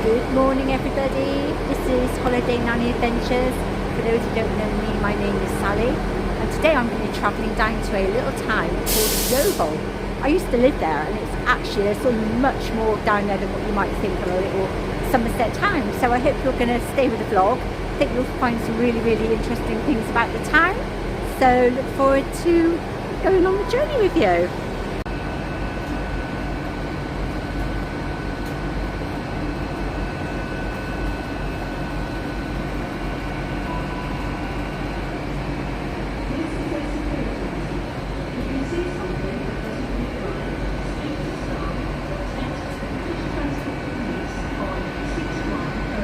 Good morning everybody, this is Holiday Nanny Adventures. For those who don't know me, my name is Sally and today I'm going to be travelling down to a little town called YEOVIL. I used to live there and it's actually there's so much more down there than what you might think of a little Somerset town. So I hope you're going to stay with the vlog. I think you'll find some really interesting things about the town. So look forward to going on the journey with you.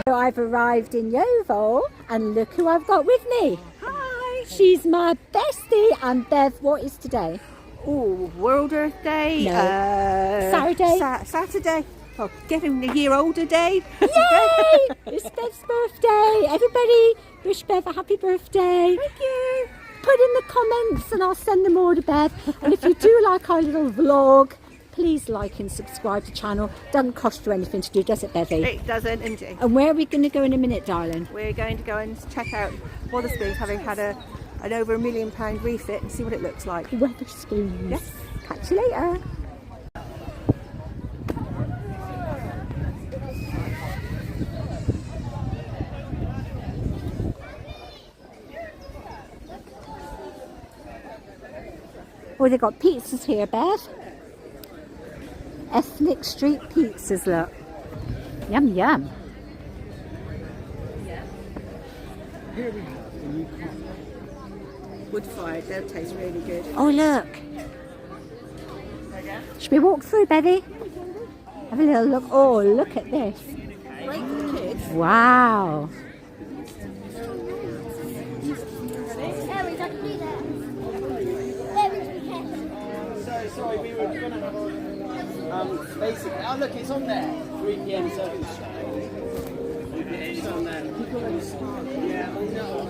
I've arrived in YEOVIL and look who I've got with me. Hi! She's my bestie. And Bev, what is today? Oh, World Earth Day. No. Saturday. Saturday. Oh, getting a year older day. Yay! It's Bev's birthday. Everybody wish Bev a happy birthday. Thank you. Put in the comments and I'll send them all to Bev. And if you do like our little vlog, please like and subscribe to the channel. Doesn't cost you anything to do, does it, Bevy? It doesn't indeed. And where are we going to go in a minute, darling? We're going to go and check out Wetherspoons, having had an over £1 million refit, and see what it looks like. Wetherspoons. Yes. Catch you later. Oh, they've got pizzas here, Bev. Ethnic street pizzas, look. Yum, yum. Wood fired, they'll taste really good. Oh, look. Should we walk through, Bevy? Have a little look. Oh, look at this. Great for the kids. Wow. Sorry, we were going to have basically, oh look, it's on there, 3 PM service show. It's on there. Yeah, I know.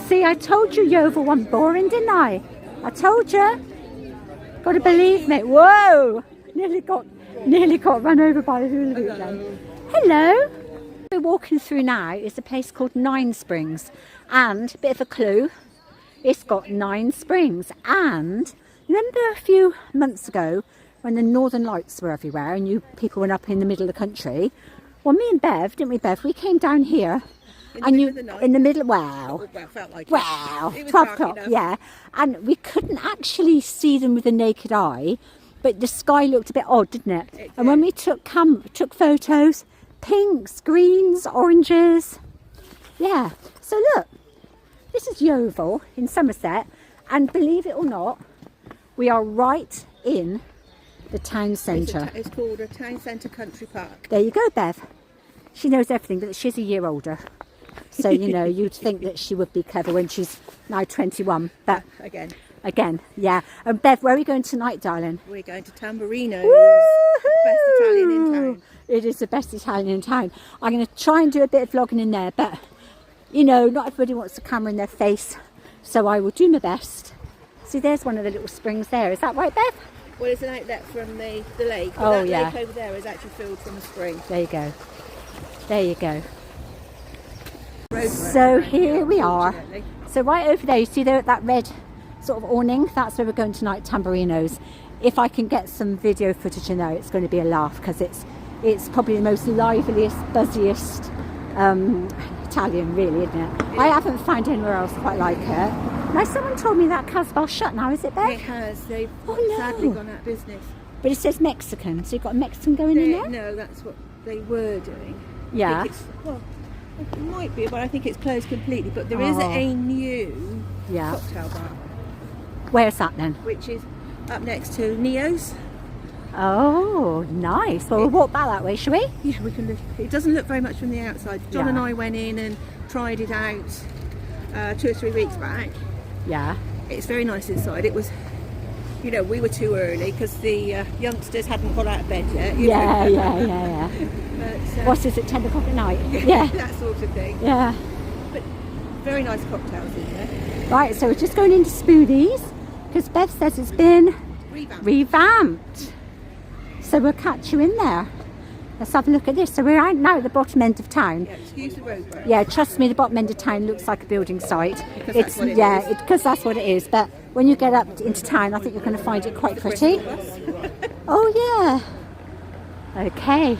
See, I told you YEOVIL wasn't boring, didn't I? I told you. Got to believe me. Whoa! Nearly got run over by a hula hoop then. Hello. We're walking through now is a place called 9 Springs, and a bit of a clue. It's got 9 springs. And remember a few months ago when the northern lights were everywhere and you people went up in the middle of the country? Well, me and Bev, didn't we, Bev? We came down here In the middle, wow, well, felt like wow, it was 12 dark o'clock, enough. yeah. And we couldn't actually see them with the naked eye, but the sky looked a bit odd, didn't it? It And when did. we took photos, pinks, greens, oranges, yeah. So look. This is YEOVIL in Somerset, and believe it or not, we are right in the town centre. It's called a town centre country park. There you go, Bev. She knows everything, but she's a year older. So, you know, you'd think that she would be clever when she's now 21. But again, yeah. And Bev, where are we going tonight, darling? We're going to Tamburino's. Woo-hoo! Best Italian in town. It is the best Italian in town. I'm going to try and do a bit of vlogging in there, but you know, not everybody wants the camera in their face, so I will do my best. See, there's one of the little springs there. Is that right, Bev? Well, it's an outlet from the lake. But Oh, that yeah. lake over there is actually filled from a spring. There you go. There you go. Road So around here we are. unfortunately. So right over there, you see there that red sort of awning? That's where we're going tonight, Tamburino's. If I can get some video footage in there, it's going to be a laugh because it's probably the most liveliest, buzziest Italian, really, isn't it? I haven't found anywhere else quite like it. Now, someone told me that Casbah's shut now, is it, Bev? It has. They've Oh, no. sadly gone out of business. But it says Mexican, so you've got a Mexican going in there? No, that's what they were doing. Yeah. I think it might be, but I think it's closed completely. But there is Oh. a new Yeah. cocktail bar, Where's that then? which is up next to Neo's. Oh, nice. Well, we'll walk back that way, shall we? Yeah, we can look. It doesn't look very much from the outside. John Yeah. and I went in and tried it out 2 or 3 weeks back. Yeah. It's very nice inside. It was, you know, we were too early because the youngsters hadn't got out of bed yet. you know. Yeah. But, What is it, 10 o'clock at night? Yeah. that sort of thing. Yeah. But very nice cocktails in there. Right, so we're just going into Spoodies because Bev says it's been Revamped. revamped. So we'll catch you in there. Let's have a look at this. So we're out now at the bottom end of town. Yeah, excuse the road work. Yeah, trust me, the bottom end of town looks like a building site. Because that's what it is. Because that's what it is. But when you get up into town, I think you're going to find it quite pretty. Oh yeah. Okay.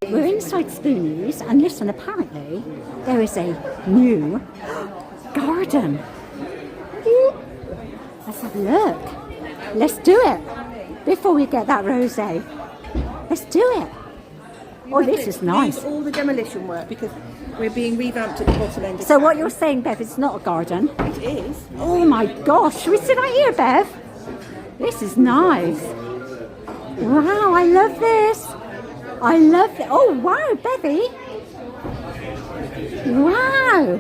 We're inside Spoonies, and listen, apparently there is a new garden. Let's have a look. Let's do it before we get that rosé. Let's do it. Oh, this is nice. All the demolition work because we're being revamped at the bottom end. So what you're saying, Bev, it's not a garden? It is. Oh my gosh, should we sit out here, Bev? This is nice. Wow, I love this. I love it. Oh wow, Bevy. Wow.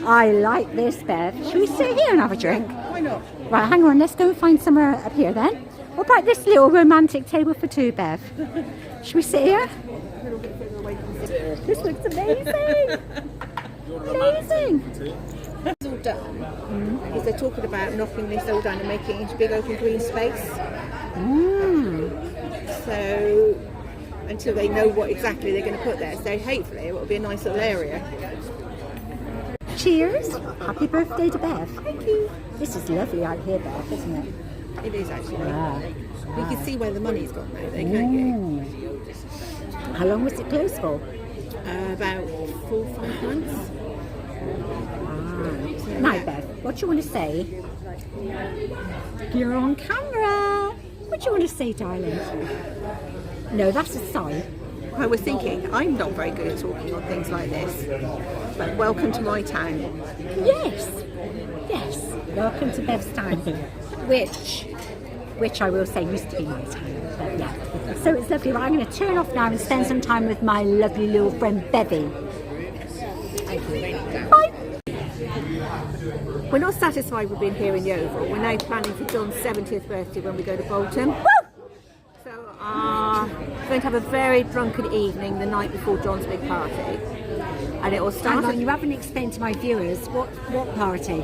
I like this, Bev. Should we sit here and have a drink? Why not? Right, hang on, let's go and find somewhere up here then. What about this little romantic table for two, Bev? Should we sit here? This looks amazing. Amazing. It's all done because they're talking about knocking this all down and making it into big open green space. So until they know what exactly they're going to put there, so hopefully it will be a nice little area. Cheers. Happy birthday to Bev. Thank you. This is lovely out here, Bev, isn't it? It is actually. Yeah. You can see where the money's gone now, though, can't you? How long was it closed for? About 4 or 5 months. Now, Bev, what do you want to say? You're on camera. What do you want to say, darling? No, that's a sign. I was thinking, I'm not very good at talking on things like this, but welcome to my town. Yes. Yes. Welcome to Bev's town. Which I will say used to be my town. But yeah. So it's lovely. Right, I'm going to turn off now and spend some time with my lovely little friend Bevy. Bye. We're not satisfied with being here in Yeovil. We're now planning for John's 70th birthday when we go to Bolton. Woo! So we're going to have a very drunken evening the night before John's big party. And it will start... Hang on, you haven't explained to my viewers what party?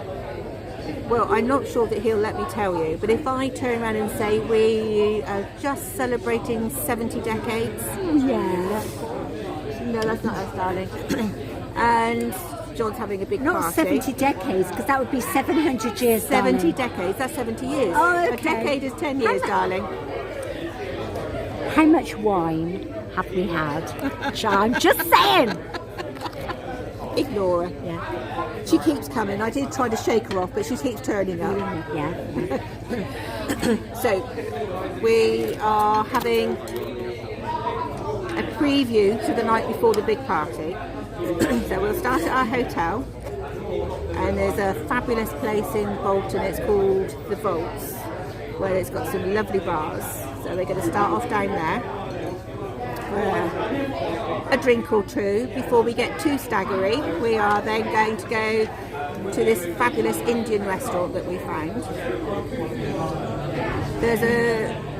Well, I'm not sure that he'll let me tell you, but if I turn around and say we are just celebrating 70 decades... Yeah. No, that's not us, darling. And John's having a big Not party. 70 decades, because that would be 700 years, 70 darling. decades, that's 70 years. Oh, A okay. decade is 10 years, darling. How much wine have we had? I'm just saying. Ignore her. Yeah. She keeps coming. I did try to shake her off, but she keeps turning up. Yeah. So we are having a preview to the night before the big party. So we'll start at our hotel, and there's a fabulous place in Bolton. It's called the Vaults, where it's got some lovely bars. So we're going to start off down there for a drink or two before we get too staggery. We are then going to go to this fabulous Indian restaurant that we found. There's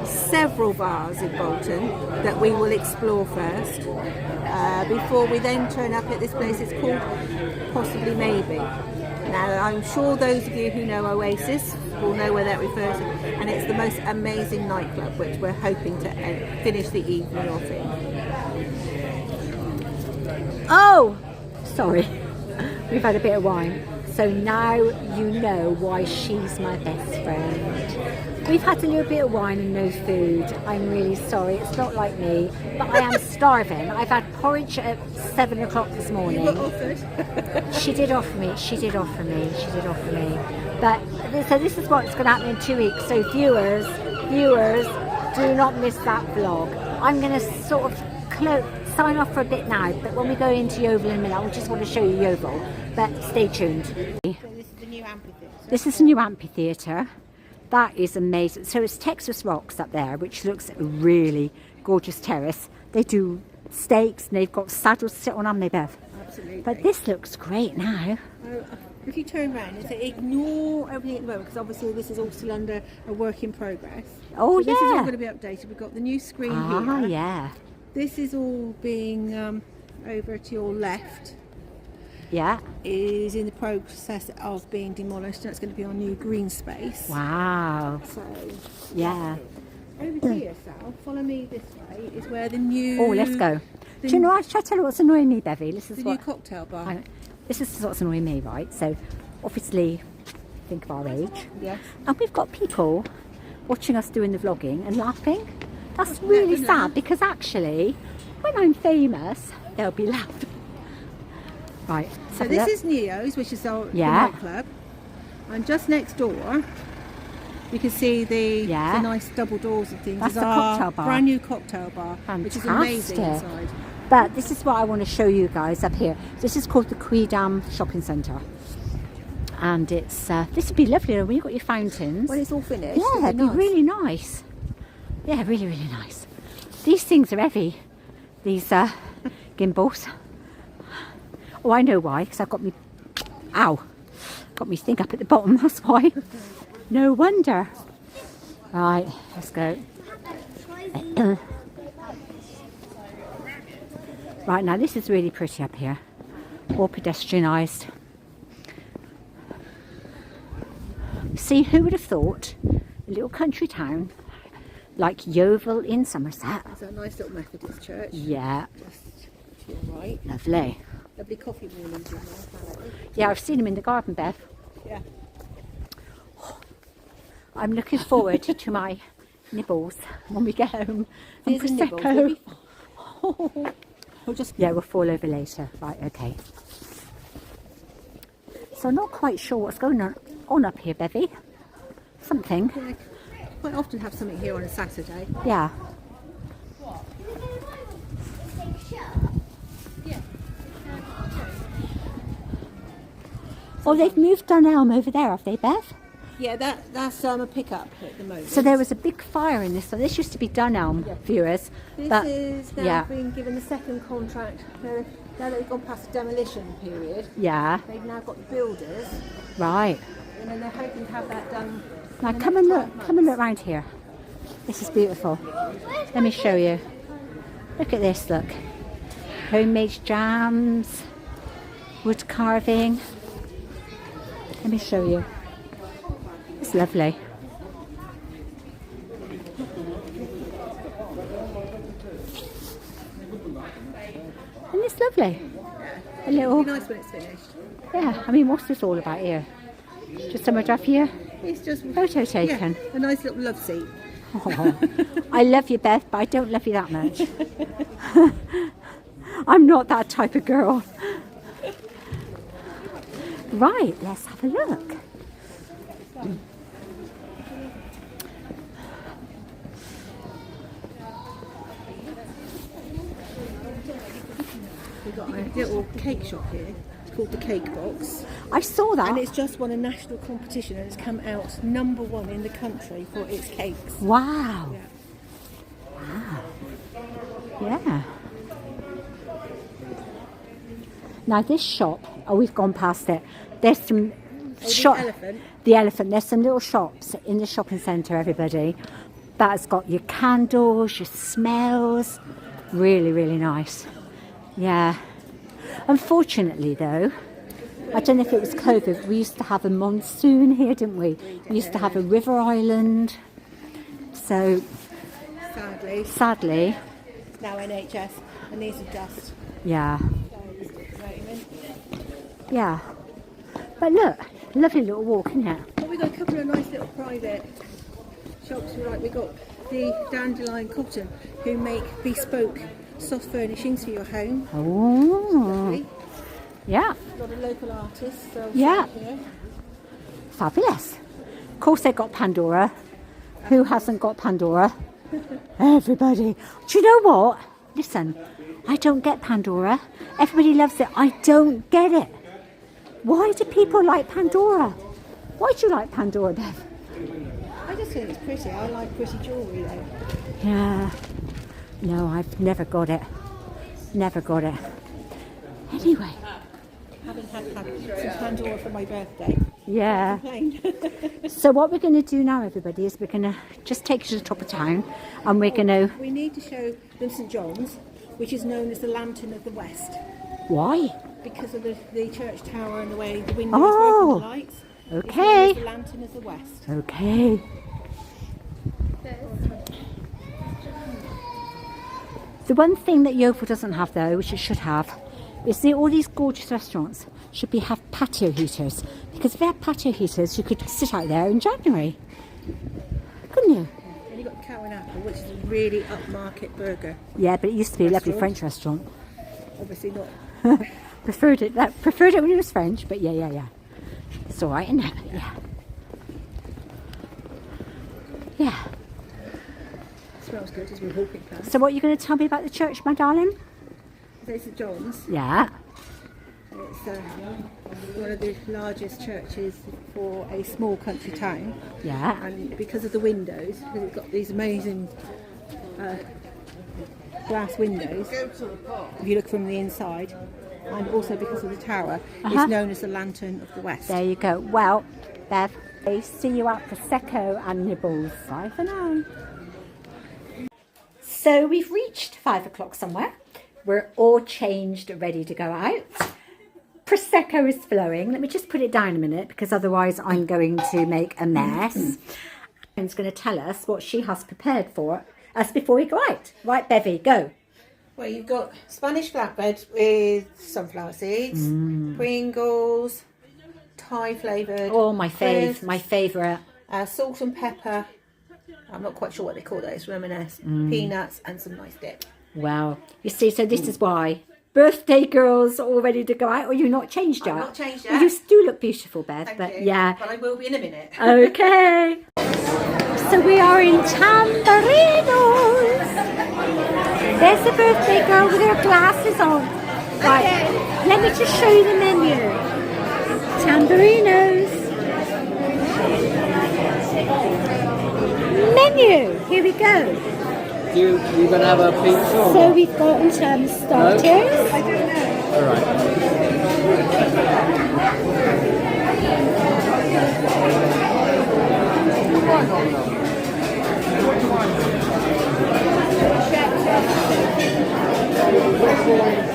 several bars in Bolton that we will explore first before we then turn up at this place. It's called Possibly Maybe. Now, I'm sure those of you who know Oasis will know where that refers to, and it's the most amazing nightclub which we're hoping to finish the evening off in. Oh, sorry. We've had a bit of wine. So now you know why she's my best friend. We've had a little bit of wine and no food. I'm really sorry. It's not like me, but I am starving. I've had porridge at 7 o'clock this morning. You were offered. She did offer me. But so this is what's going to happen in 2 weeks. So viewers, do not miss that vlog. I'm going to sort of sign off for a bit now, but when we go into Yeovil in a minute, I just want to show you Yeovil. But stay tuned. So this is the new amphitheatre. This is the new amphitheatre. That is amazing. So it's Texas Rocks up there, which looks a really gorgeous terrace. They do steaks and they've got saddles to sit on, haven't they, Bev? Absolutely. But this looks great now. If you turn around and say ignore everything at the moment, because obviously this is all still under a work in progress. Oh, so this is all yeah. going to be updated. We've got the new screen Ah, here. yeah. This is all being over to your left. Yeah. Is in the process of being demolished, and it's going to be our new green space. Wow. So Yeah. Over here, Sal, follow me this way, is where the new... Oh, let's go. Do you know what? Shall I tell you what's annoying me, Bevy? This is The new cocktail bar. This is what's annoying me, right? So, obviously, think of our age. Yes. And we've got people watching us doing the vlogging and laughing. That's really sad, because actually, when I'm famous, they'll be laughing. Right. So this is Neo's, which is our nightclub. And just next door, you can see the nice double doors and things. That's It's the our cocktail bar. brand new cocktail bar, Fantastic. which is amazing inside. But this is what I want to show you guys up here. This is called the Queedam Shopping Centre. And it's, this would be lovely when you've got your fountains. When it's all finished, Yeah, it'd be really nice. Yeah, really, really nice. These things are heavy, these gimbals. Oh, I know why, because I've got me, got me thing up at the bottom, that's why. No wonder. Right, let's go. Right, now this is really pretty up here. All pedestrianised. See, who would have thought a little country town like Yeovil in Somerset? It's a nice little Methodist church. Yeah. Just to your right. Lovely. Lovely coffee mornings in there. Yeah, I've seen them in the garden, Bev. Yeah. I'm looking forward to my nibbles when we get home. And These are nibbles, Prosecco. we'll be fine. We'll just... Yeah, we'll fall over later. Right, okay. So I'm not quite sure what's going on up here, Bevy. Something. Yeah, quite often have something here on a Saturday. Yeah. Oh, they've moved Dunelm over there, have they, Bev? Yeah, that's a pickup at the moment. So there was a big fire in this one. This used to be Dunelm, viewers. This but, is now being given the second contract. Now they've gone past the demolition period. Yeah. They've now got the builders, Right. and then they're hoping to have that done. Now come and look around here. This is beautiful. Let me show you. Look at this, look. Homemade jams, wood carving. Let me show you. It's lovely. And it's lovely. A little, It'll be nice when it's finished. yeah, I mean, what's this all about here? Just somewhere up here? It's just Photo taken. Yeah, a nice little love seat. Oh, I love you, Beth, but I don't love you that much. I'm not that type of girl. Right, let's have a look. We've got a little cake shop here. It's called the Cake Box. I saw that. And it's just won a national competition and it's come out #1 in the country for its cakes. Wow. Yeah. Wow. Yeah. Now this shop, oh, we've gone past it. There's some The elephant. The elephant. There's some little shops in the shopping centre, everybody. That's got your candles, your smells. Really, really nice. Yeah. Unfortunately, though, I don't know if it was COVID, we used to have a monsoon here, didn't we? We used to have a river island. So, sadly, now NHS, and these are just. yeah. Yeah. But look, lovely little walk, isn't it? Well, we've got a couple of nice little private shops. We've got the Dandelion Cotton, who make bespoke soft furnishings for your home. Oh. Yeah. A lot of local artists. Yeah. Here. Fabulous. Of course they've got Pandora. Who hasn't got Pandora? Everybody. Do you know what? Listen, I don't get Pandora. Everybody loves it. I don't get it. Why do people like Pandora? Why do you like Pandora, Bev? I just think it's pretty. I like pretty jewellery though. Yeah. No, I've never got it. Never got it. Anyway. Haven't had some Pandora for my birthday. Yeah. So what we're going to do now, everybody, is we're going to just take you to the top of town, and we're going to... We need to show them St John's, which is known as the Lantern of the West. Why? Because of the church tower and the way the windows Oh, work and the lights. Okay. It's known as the Lantern of the West. Okay. The one thing that Yeovil doesn't have though, which it should have, is all these gorgeous restaurants should have patio heaters. Because if they had patio heaters, you could sit out there in January. Couldn't you? And you've got Cow and Apple, which is a really upmarket burger. Yeah, but it used to be a lovely French restaurant. Obviously not. Preferred it when it was French, but yeah. It's all right, isn't it? Yeah. Smells good as we're walking past. So what are you going to tell me about the church, my darling? This is John's. Yeah. It's one of the largest churches for a small country town. Yeah. And because of the windows, because it's got these amazing glass windows, if you look from the inside, and also because of the tower, it's known as the Lantern of the West. There you go. Well, Bev, I see you at Prosecco and nibbles. Bye for now. So we've reached 5 o'clock somewhere. We're all changed, ready to go out. Prosecco is flowing. Let me just put it down a minute because otherwise I'm going to make a mess. Karen's going to tell us what she has prepared for us before we go out. Right, Bevy, go. Well, you've got Spanish flatbread with sunflower seeds, Pringles, Thai flavoured. Oh, my crisps, my favourite. Salt and pepper. I'm not quite sure what they call those. Reminisce. Peanuts and some nice dip. Wow. You see, so this is why. Birthday girls all ready to go out, or you've not changed yet? I've not changed yet. Well, you still look beautiful, Bev, Thank but you. yeah. But I will be in a minute. Okay. So we are in Tamburinos. There's the birthday girl with her glasses on. Right, let me just show you the menu. Tamburinos. Menu, here we go. You're going to have a pizza? So we've got starters. No? I don't know. All right.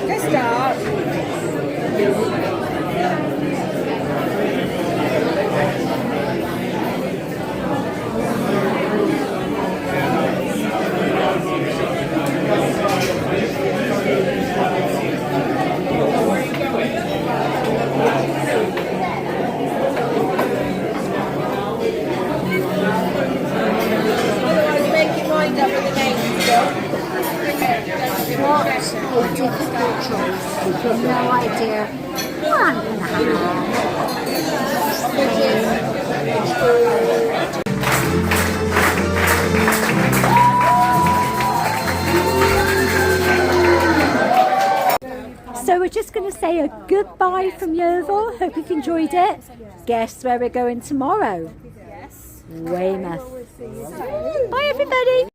Let's start. No idea. 1.5. So we're just going to say a goodbye from Yeovil. Hope you've enjoyed it. Guess where we're going tomorrow? Yes. Weymouth. Bye everybody.